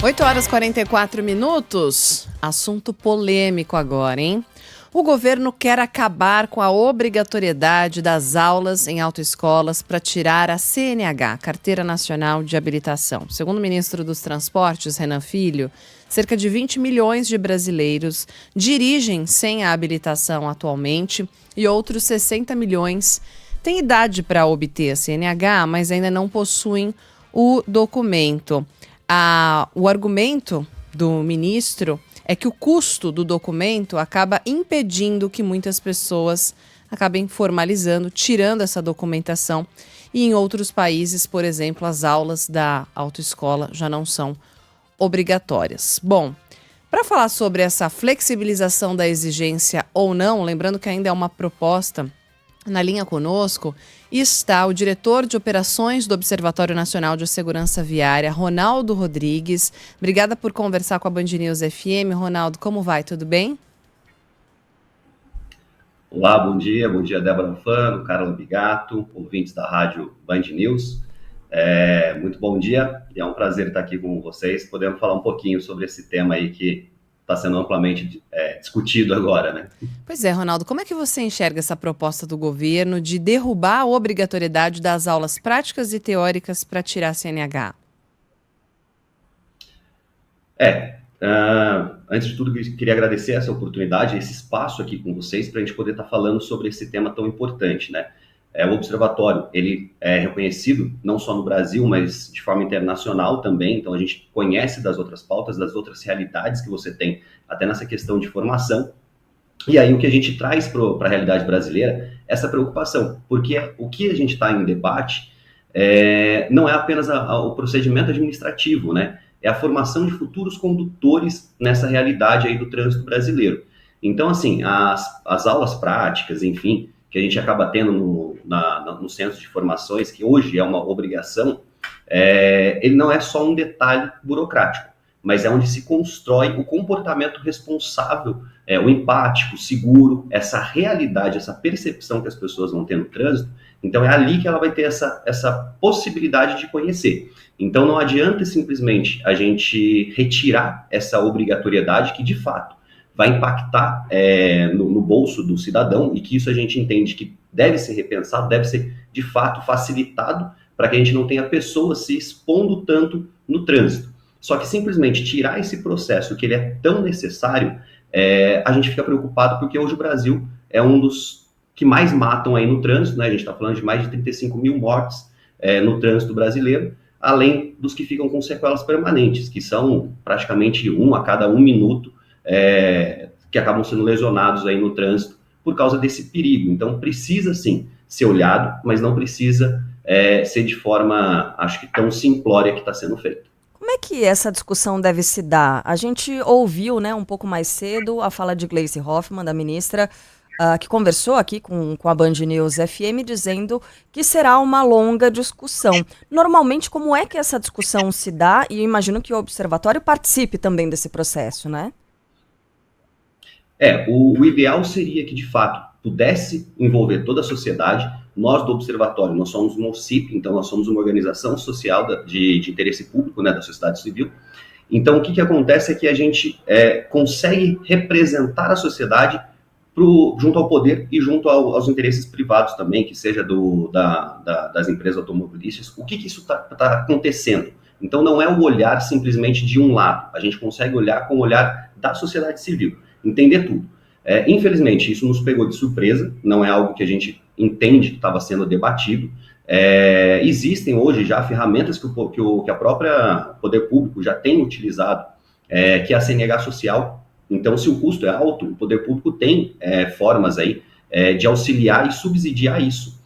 8h44. Assunto polêmico agora, hein? O governo quer acabar com a obrigatoriedade das aulas em autoescolas para tirar a CNH, Carteira Nacional de Habilitação. Segundo o ministro dos Transportes, Renan Filho, cerca de 20 milhões de brasileiros dirigem sem a habilitação atualmente e outros 60 milhões têm idade para obter a CNH, mas ainda não possuem o documento. O argumento do ministro é que o custo do documento acaba impedindo que muitas pessoas acabem formalizando, tirando essa documentação. E em outros países, por exemplo, as aulas da autoescola já não são obrigatórias. Bom, para falar sobre essa flexibilização da exigência ou não, lembrando que ainda é uma proposta, na linha conosco está o diretor de operações do Observatório Nacional de Segurança Viária, Ronaldo Rodrigues. Obrigada por conversar com a Band News FM. Ronaldo, como vai? Tudo bem? Olá, bom dia, Débora Alfano, Carla Bigato, ouvintes da rádio Band News. Muito bom dia, e é um prazer estar aqui com vocês, podendo falar um pouquinho sobre esse tema aí que está sendo amplamente discutido agora, né? Pois é, Ronaldo, como é que você enxerga essa proposta do governo de derrubar a obrigatoriedade das aulas práticas e teóricas para tirar a CNH? Antes de tudo, queria agradecer essa oportunidade, esse espaço aqui com vocês, para a gente poder estar falando sobre esse tema tão importante, né? O Observatório, ele é reconhecido não só no Brasil, mas de forma internacional também, então a gente conhece das outras pautas, das outras realidades que você tem, até nessa questão de formação. E aí o que a gente traz para a realidade brasileira, essa preocupação, porque o que a gente está em debate não é apenas o procedimento administrativo, né? É a formação de futuros condutores nessa realidade aí do trânsito brasileiro. Então, assim, as aulas práticas, enfim, que a gente acaba tendo no centro de formações, que hoje é uma obrigação, ele não é só um detalhe burocrático, mas é onde se constrói o comportamento responsável, o empático, o seguro, essa realidade, essa percepção que as pessoas vão ter no trânsito. Então é ali que ela vai ter essa possibilidade de conhecer. Então não adianta simplesmente a gente retirar essa obrigatoriedade que de fato vai impactar no bolso do cidadão, e que isso a gente entende que deve ser repensado, deve ser de fato facilitado para que a gente não tenha pessoas se expondo tanto no trânsito. Só que simplesmente tirar esse processo, que ele é tão necessário, a gente fica preocupado porque hoje o Brasil é um dos que mais matam aí no trânsito, né? A gente está falando de mais de 35 mil mortes no trânsito brasileiro, além dos que ficam com sequelas permanentes, que são praticamente 1 a cada 1 minuto, que acabam sendo lesionados aí no trânsito por causa desse perigo. Então precisa sim ser olhado, mas não precisa ser de forma, acho que tão simplória que está sendo feito. Como é que essa discussão deve se dar? A gente ouviu, né, um pouco mais cedo a fala de Gleisi Hoffmann, da ministra, que conversou aqui com a Band News FM, dizendo que será uma longa discussão. Normalmente, como é que essa discussão se dá? E eu imagino que o Observatório participe também desse processo, né? O ideal seria que, de fato, pudesse envolver toda a sociedade. Nós do Observatório, nós somos um OCIP, então nós somos uma organização social de interesse público, né, da sociedade civil. Então o que acontece é que a gente consegue representar a sociedade junto ao poder e junto aos interesses privados também, que seja das empresas automobilísticas. O que isso está acontecendo? Então não é o olhar simplesmente de um lado, a gente consegue olhar com o olhar da sociedade civil, entender tudo. Infelizmente, isso nos pegou de surpresa, não é algo que a gente entende que estava sendo debatido. Existem hoje já ferramentas que a própria poder público já tem utilizado, que é a CNH social. Então, se o custo é alto, o poder público tem formas aí de auxiliar e subsidiar isso.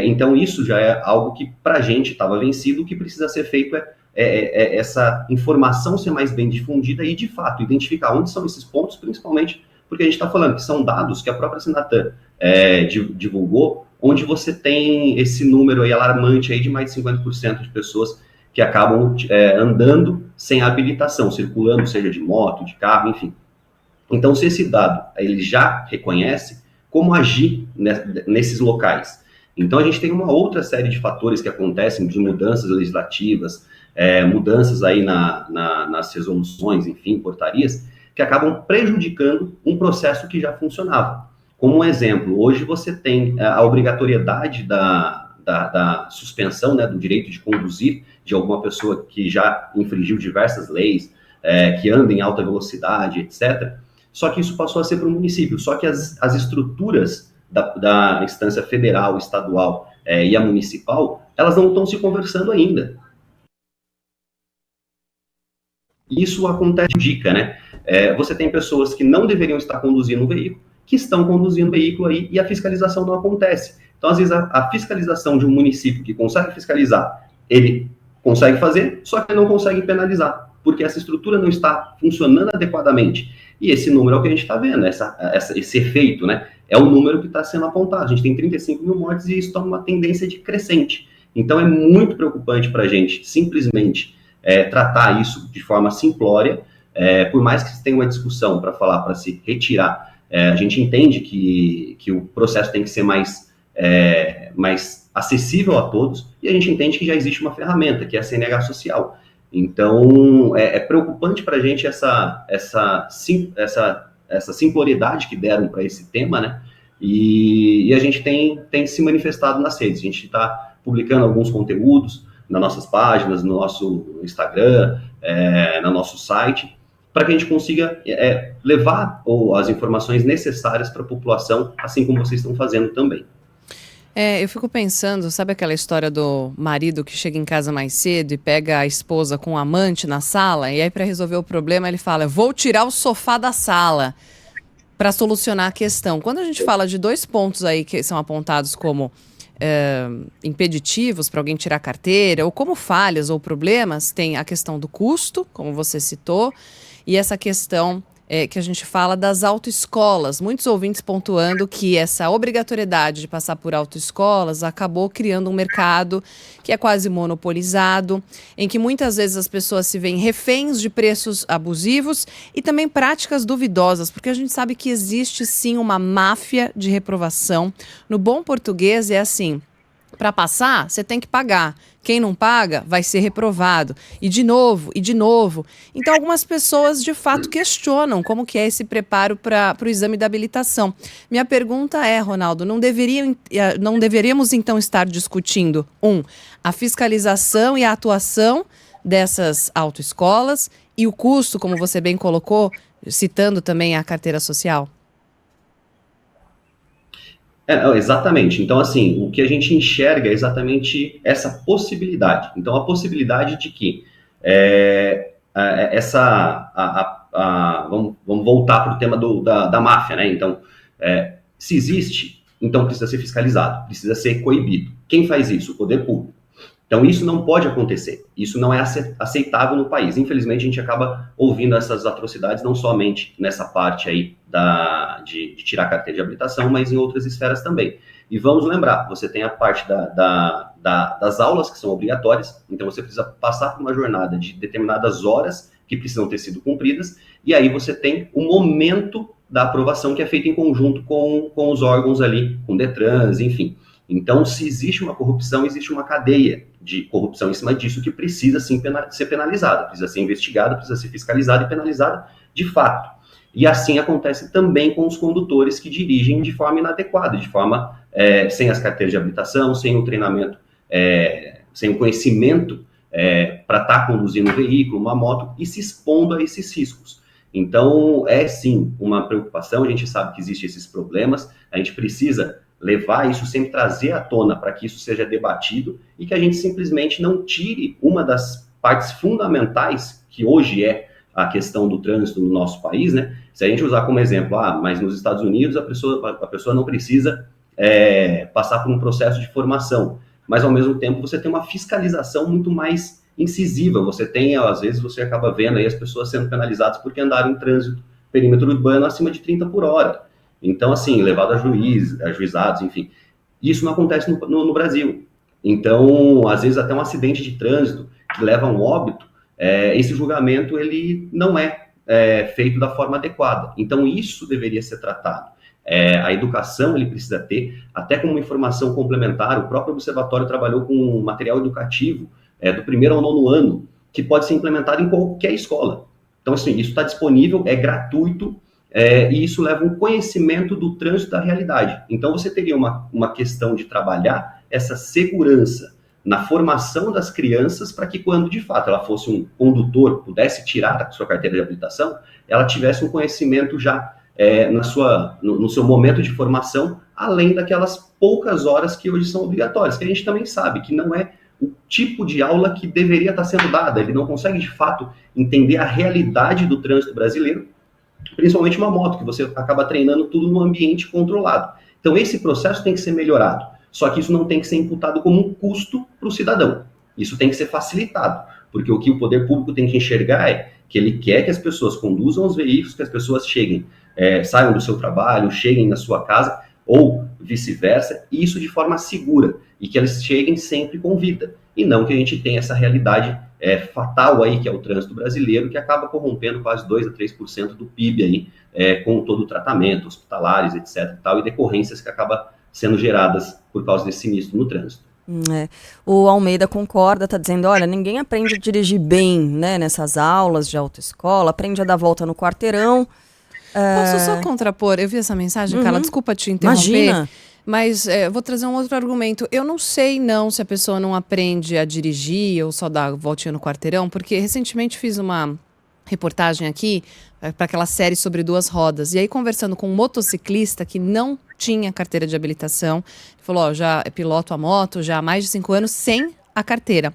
Então, isso já é algo que para a gente estava vencido. O que precisa ser feito é essa informação ser mais bem difundida e, de fato, identificar onde são esses pontos, principalmente porque a gente está falando que são dados que a própria Senatan divulgou, onde você tem esse número aí alarmante aí de mais de 50% de pessoas que acabam andando sem habilitação, circulando, seja de moto, de carro, enfim. Então, se esse dado ele já reconhece, como agir nesses locais? Então, a gente tem uma outra série de fatores que acontecem, de mudanças legislativas, mudanças aí nas resoluções, enfim, portarias, que acabam prejudicando um processo que já funcionava. Como um exemplo, hoje você tem a obrigatoriedade da suspensão, né, do direito de conduzir de alguma pessoa que já infringiu diversas leis, que anda em alta velocidade, etc. Só que isso passou a ser para o município. Só que as estruturas da instância federal, estadual e a municipal, elas não estão se conversando ainda. Isso acontece, dica, né? Você tem pessoas que não deveriam estar conduzindo um veículo, que estão conduzindo o veículo aí e a fiscalização não acontece. Então, às vezes, a fiscalização de um município que consegue fiscalizar, ele consegue fazer, só que não consegue penalizar, porque essa estrutura não está funcionando adequadamente. E esse número é o que a gente está vendo, esse efeito, né? É o número que está sendo apontado. A gente tem 35 mil mortes e isso está numa tendência de crescente. Então, é muito preocupante para a gente, simplesmente, tratar isso de forma simplória, por mais que tenha uma discussão para falar, para se retirar, a gente entende que o processo tem que ser mais acessível a todos, e a gente entende que já existe uma ferramenta, que é a CNH social. Então, é preocupante para a gente essa simplicidade que deram para esse tema, né? E a gente tem se manifestado nas redes. A gente está publicando alguns conteúdos nas nossas páginas, no nosso Instagram, no nosso site, para que a gente consiga levar as informações necessárias para a população, assim como vocês estão fazendo também. Eu fico pensando, sabe aquela história do marido que chega em casa mais cedo e pega a esposa com o amante na sala, e aí para resolver o problema ele fala, vou tirar o sofá da sala para solucionar a questão. Quando a gente fala de 2 pontos aí que são apontados como impeditivos para alguém tirar a carteira, ou como falhas ou problemas, tem a questão do custo, como você citou, e essa questão que a gente fala das autoescolas. Muitos ouvintes pontuando que essa obrigatoriedade de passar por autoescolas acabou criando um mercado que é quase monopolizado, em que muitas vezes as pessoas se veem reféns de preços abusivos e também práticas duvidosas, porque a gente sabe que existe sim uma máfia de reprovação. No bom português é assim, para passar, você tem que pagar. Quem não paga vai ser reprovado. E de novo, e de novo. Então, algumas pessoas, de fato, questionam como que é esse preparo para o exame da habilitação. Minha pergunta é, Ronaldo, não deveríamos, então, estar discutindo, a fiscalização e a atuação dessas autoescolas e o custo, como você bem colocou, citando também a carteira social? Exatamente. Então, assim, o que a gente enxerga é exatamente essa possibilidade. Então, a possibilidade de que vamos voltar para o tema da máfia, né? Então, se existe, então precisa ser fiscalizado, precisa ser coibido. Quem faz isso? O poder público. Então, isso não pode acontecer. Isso não é aceitável no país. Infelizmente, a gente acaba ouvindo essas atrocidades, não somente nessa parte aí de tirar a carteira de habilitação, mas em outras esferas também. E vamos lembrar, você tem a parte das aulas que são obrigatórias, então você precisa passar por uma jornada de determinadas horas que precisam ter sido cumpridas, e aí você tem o momento da aprovação que é feito em conjunto com os órgãos ali, com Detrans, enfim. Então, se existe uma corrupção, existe uma cadeia de corrupção em cima disso que precisa sim ser penalizada, precisa ser investigada, precisa ser fiscalizada e penalizada de fato. E assim acontece também com os condutores que dirigem de forma inadequada, de forma sem as carteiras de habilitação, sem o treinamento, sem o conhecimento para estar conduzindo um veículo, uma moto e se expondo a esses riscos. Então, é sim uma preocupação, a gente sabe que existem esses problemas, a gente precisa levar isso, sempre trazer à tona para que isso seja debatido e que a gente simplesmente não tire uma das partes fundamentais que hoje é a questão do trânsito no nosso país, né? Se a gente usar como exemplo, mas nos Estados Unidos a pessoa não precisa passar por um processo de formação, mas ao mesmo tempo você tem uma fiscalização muito mais incisiva, você tem, às vezes você acaba vendo aí as pessoas sendo penalizadas porque andaram em trânsito, perímetro urbano acima de 30 por hora. Então, assim, levado a juizados, enfim. Isso não acontece no Brasil. Então, às vezes, até um acidente de trânsito que leva a um óbito, esse julgamento, ele não é feito da forma adequada. Então, isso deveria ser tratado. A educação, ele precisa ter, até como informação complementar, o próprio observatório trabalhou com material educativo do 1º ao 9º ano, que pode ser implementado em qualquer escola. Então, assim, isso está disponível, é gratuito, e isso leva um conhecimento do trânsito da realidade. Então, você teria uma questão de trabalhar essa segurança na formação das crianças para que quando, de fato, ela fosse um condutor, pudesse tirar a sua carteira de habilitação, ela tivesse um conhecimento já no seu momento de formação, além daquelas poucas horas que hoje são obrigatórias, que a gente também sabe que não é o tipo de aula que deveria estar sendo dada. Ele não consegue, de fato, entender a realidade do trânsito brasileiro, principalmente uma moto, que você acaba treinando tudo no ambiente controlado. Então, esse processo tem que ser melhorado. Só que isso não tem que ser imputado como um custo para o cidadão. Isso tem que ser facilitado, porque o que o poder público tem que enxergar é que ele quer que as pessoas conduzam os veículos, que as pessoas cheguem, saiam do seu trabalho, cheguem na sua casa, ou vice-versa, e isso de forma segura, e que eles cheguem sempre com vida, e não que a gente tenha essa realidade fatal aí, que é o trânsito brasileiro, que acaba corrompendo quase 2 a 3% do PIB aí, com todo o tratamento, hospitalares, etc, e decorrências que acabam sendo geradas por causa desse sinistro no trânsito. O Almeida concorda, tá dizendo, olha, ninguém aprende a dirigir bem, né, nessas aulas de autoescola, aprende a dar volta no quarteirão. Posso só contrapor? Eu vi essa mensagem, Carla, desculpa te interromper. Imagina. Mas vou trazer um outro argumento. Eu não sei não se a pessoa não aprende a dirigir ou só dá voltinha no quarteirão, porque recentemente fiz uma reportagem aqui para aquela série sobre 2 rodas. E aí, conversando com um motociclista que não tinha carteira de habilitação, ele falou, já piloto a moto já há mais de 5 anos sem a carteira.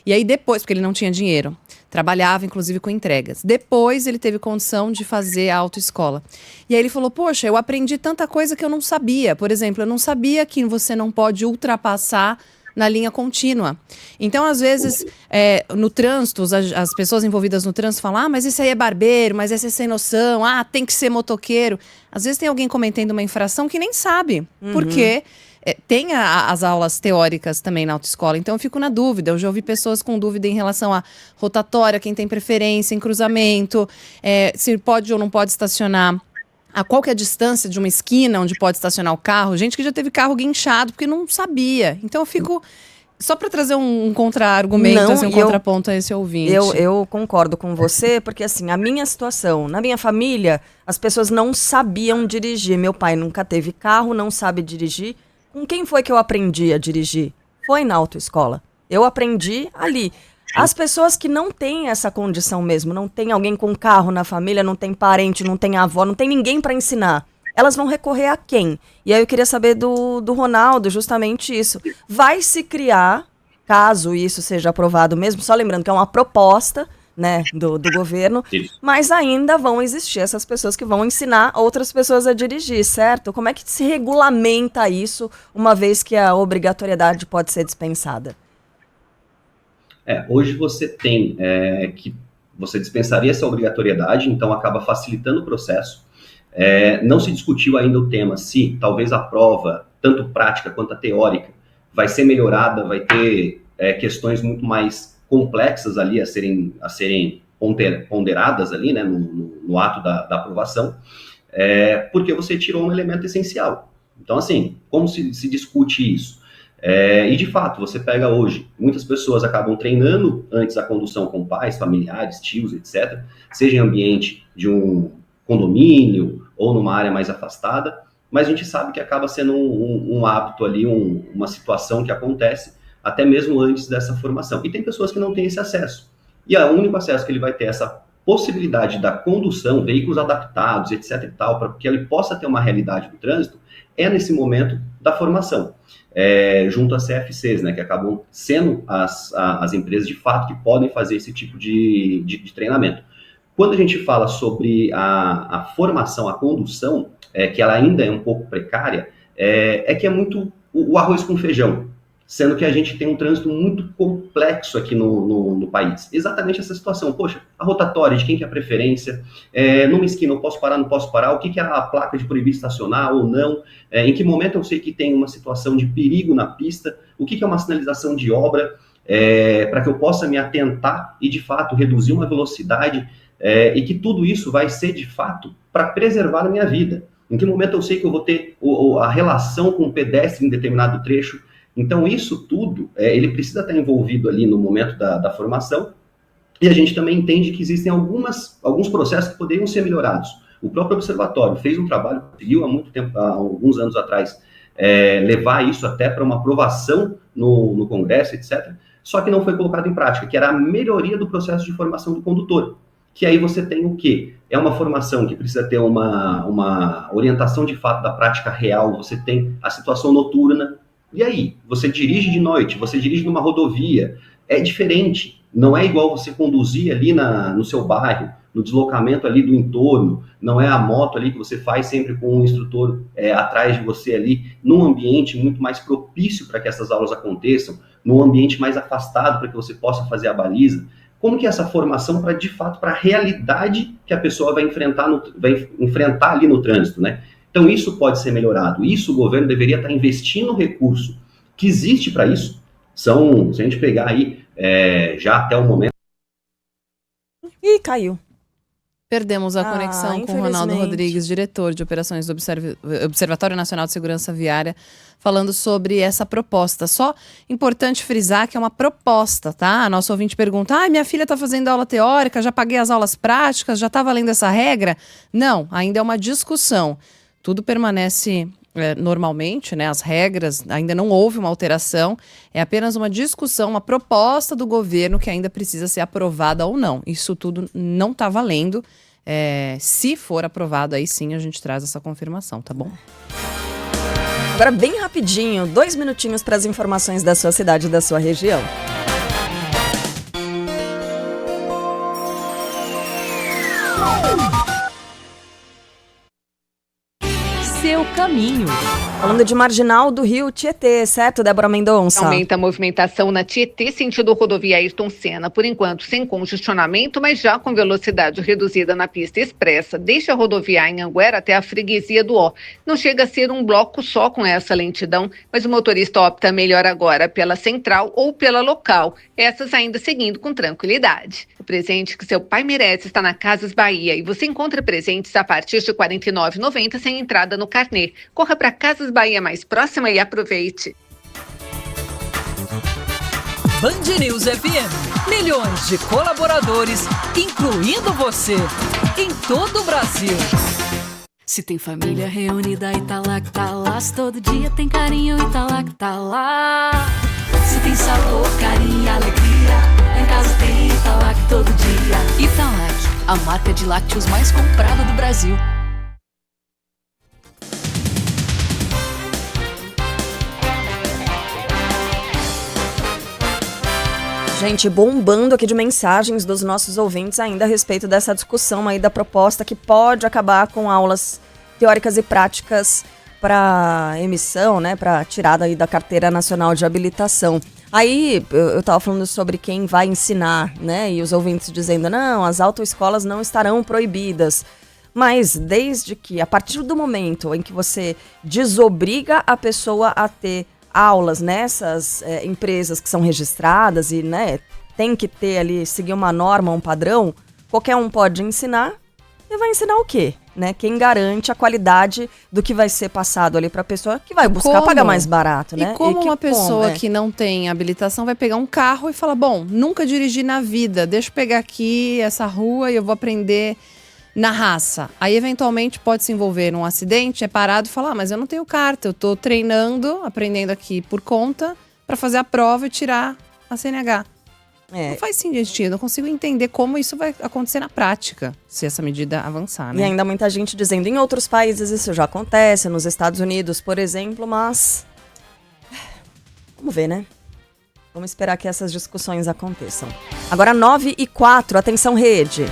E aí depois, porque ele não tinha dinheiro, trabalhava inclusive com entregas. Depois ele teve condição de fazer a autoescola. E aí ele falou, poxa, eu aprendi tanta coisa que eu não sabia. Por exemplo, eu não sabia que você não pode ultrapassar na linha contínua. Então, às vezes, no trânsito, as pessoas envolvidas no trânsito falam, mas esse aí é barbeiro, mas esse é sem noção, tem que ser motoqueiro. Às vezes tem alguém cometendo uma infração que nem sabe, porque tem as aulas teóricas também na autoescola, então eu fico na dúvida. Eu já ouvi pessoas com dúvida em relação à rotatória, quem tem preferência em cruzamento, se pode ou não pode estacionar, a qual que é a distância de uma esquina onde pode estacionar o carro. Gente que já teve carro guinchado porque não sabia. Então eu fico... Só para trazer um contra-argumento, um contraponto a esse ouvinte. Eu concordo com você, porque assim, a minha situação, na minha família, as pessoas não sabiam dirigir. Meu pai nunca teve carro, não sabe dirigir. Com quem foi que eu aprendi a dirigir? Foi na autoescola. Eu aprendi ali. As pessoas que não têm essa condição mesmo, não tem alguém com carro na família, não tem parente, não tem avó, não tem ninguém para ensinar, elas vão recorrer a quem? E aí eu queria saber do Ronaldo justamente isso. Vai se criar, caso isso seja aprovado mesmo, só lembrando que é uma proposta, né, do governo, mas ainda vão existir essas pessoas que vão ensinar outras pessoas a dirigir, certo? Como é que se regulamenta isso, uma vez que a obrigatoriedade pode ser dispensada? Hoje você tem que você dispensaria essa obrigatoriedade, então acaba facilitando o processo. Não se discutiu ainda o tema se talvez a prova, tanto prática quanto a teórica, vai ser melhorada, vai ter questões muito mais complexas ali a serem ponderadas ali, né, no ato da aprovação, porque você tirou um elemento essencial. Então, assim, como se discute isso? E de fato, você pega hoje, muitas pessoas acabam treinando antes a condução com pais, familiares, tios, etc., seja em ambiente de um condomínio ou numa área mais afastada, mas a gente sabe que acaba sendo um hábito ali, uma situação que acontece até mesmo antes dessa formação. E tem pessoas que não têm esse acesso. E o único acesso que ele vai ter essa possibilidade da condução, veículos adaptados, etc. e tal, para que ele possa ter uma realidade do trânsito, é nesse momento da formação. Junto às CFCs, né, que acabam sendo as empresas de fato que podem fazer esse tipo de treinamento. Quando a gente fala sobre a formação, a condução, que ela ainda é um pouco precária, que é muito o arroz com feijão, sendo que a gente tem um trânsito muito complexo aqui no país. Exatamente essa situação. Poxa, a rotatória, de quem que é a preferência? Numa esquina, eu posso parar, não posso parar? O que é a placa de proibir estacionar ou não? Em que momento eu sei que tem uma situação de perigo na pista? O que é uma sinalização de obra? Para que eu possa me atentar e, de fato, reduzir uma velocidade, e que tudo isso vai ser, de fato, para preservar a minha vida. Em que momento eu sei que eu vou ter a relação com o pedestre em determinado trecho? Então, isso tudo, ele precisa estar envolvido ali no momento da formação, E a gente também entende que existem alguns processos que poderiam ser melhorados. O próprio observatório fez um trabalho, conseguiu há muito tempo, há alguns anos atrás, levar isso até para uma aprovação no Congresso, etc., só que não foi colocado em prática, que era a melhoria do processo de formação do condutor. Que aí você tem o quê? É uma formação que precisa ter uma orientação de fato da prática real, você tem a situação noturna, e aí? Você dirige de noite, você dirige numa rodovia, é diferente, não é igual você conduzir ali no seu bairro, no deslocamento ali do entorno, não é a moto ali que você faz sempre com um instrutor atrás de você ali, num ambiente muito mais propício para que essas aulas aconteçam, num ambiente mais afastado para que você possa fazer a baliza. Como que é essa formação para, de fato, para a realidade que a pessoa vai enfrentar ali no trânsito, né? Então, isso pode ser melhorado. Isso o governo deveria estar investindo recurso que existe para isso. Se a gente pegar aí, já até o momento... Ih, caiu. Perdemos a conexão com o Ronaldo Rodrigues, diretor de operações do Observatório Nacional de Segurança Viária, falando sobre essa proposta. Só importante frisar que é uma proposta, tá? A nossa ouvinte pergunta, minha filha está fazendo aula teórica, já paguei as aulas práticas, já está valendo essa regra? Não, ainda é uma discussão. Tudo permanece normalmente, né? As regras, ainda não houve uma alteração, é apenas uma discussão, uma proposta do governo que ainda precisa ser aprovada ou não. Isso tudo não está valendo. Se for aprovado, aí sim a gente traz essa confirmação, tá bom? Agora, bem rapidinho, 2 minutinhos para as informações da sua cidade e da sua região. Seu caminho. Falando de Marginal do Rio Tietê, certo, Débora Mendonça? Aumenta a movimentação na Tietê, sentido rodovia Ayrton Senna, por enquanto sem congestionamento, mas já com velocidade reduzida na pista expressa, desde a rodovia Anhanguera até a freguesia do Ó. Não chega a ser um bloco só com essa lentidão, mas o motorista opta melhor agora pela central ou pela local, essas ainda seguindo com tranquilidade. O presente que seu pai merece está na Casas Bahia e você encontra presentes a partir de R$ 49,90 sem entrada no carnê. Corra para Casas Bahia mais próxima e aproveite. Band News FM. Milhões de colaboradores, incluindo você, em todo o Brasil. Se tem família reunida e tá lá que tá lá, se todo dia tem carinho e tá lá que tá lá. Se tem sabor, carinho e alegria, em casa tem Italac todo dia. Italac, a marca de lácteos mais comprada do Brasil. Gente, bombando aqui de mensagens dos nossos ouvintes ainda a respeito dessa discussão aí da proposta que pode acabar com aulas teóricas e práticas para emissão, né, para tirada aí da Carteira Nacional de Habilitação. Aí eu estava falando sobre quem vai ensinar, né, e os ouvintes dizendo, não, as autoescolas não estarão proibidas. Mas desde que, a partir do momento em que você desobriga a pessoa a ter aulas nessas empresas que são registradas e, né, tem que ter ali, seguir uma norma, um padrão, qualquer um pode ensinar, e vai ensinar o quê? Né? Quem garante a qualidade do que vai ser passado ali para a pessoa que vai buscar pagar mais barato, né? E como uma pessoa que não tem habilitação vai pegar um carro e falar, bom, nunca dirigi na vida, deixa eu pegar aqui essa rua e eu vou aprender na raça. Aí, eventualmente, pode se envolver num acidente, é parado e falar, mas eu não tenho carta, eu tô treinando, aprendendo aqui por conta, para fazer a prova e tirar a CNH. Não faz sentido, eu não consigo entender como isso vai acontecer na prática, se essa medida avançar, né? E ainda muita gente dizendo, em outros países isso já acontece, nos Estados Unidos, por exemplo, mas... Vamos ver, né? Vamos esperar que essas discussões aconteçam. Agora 9h04, atenção rede.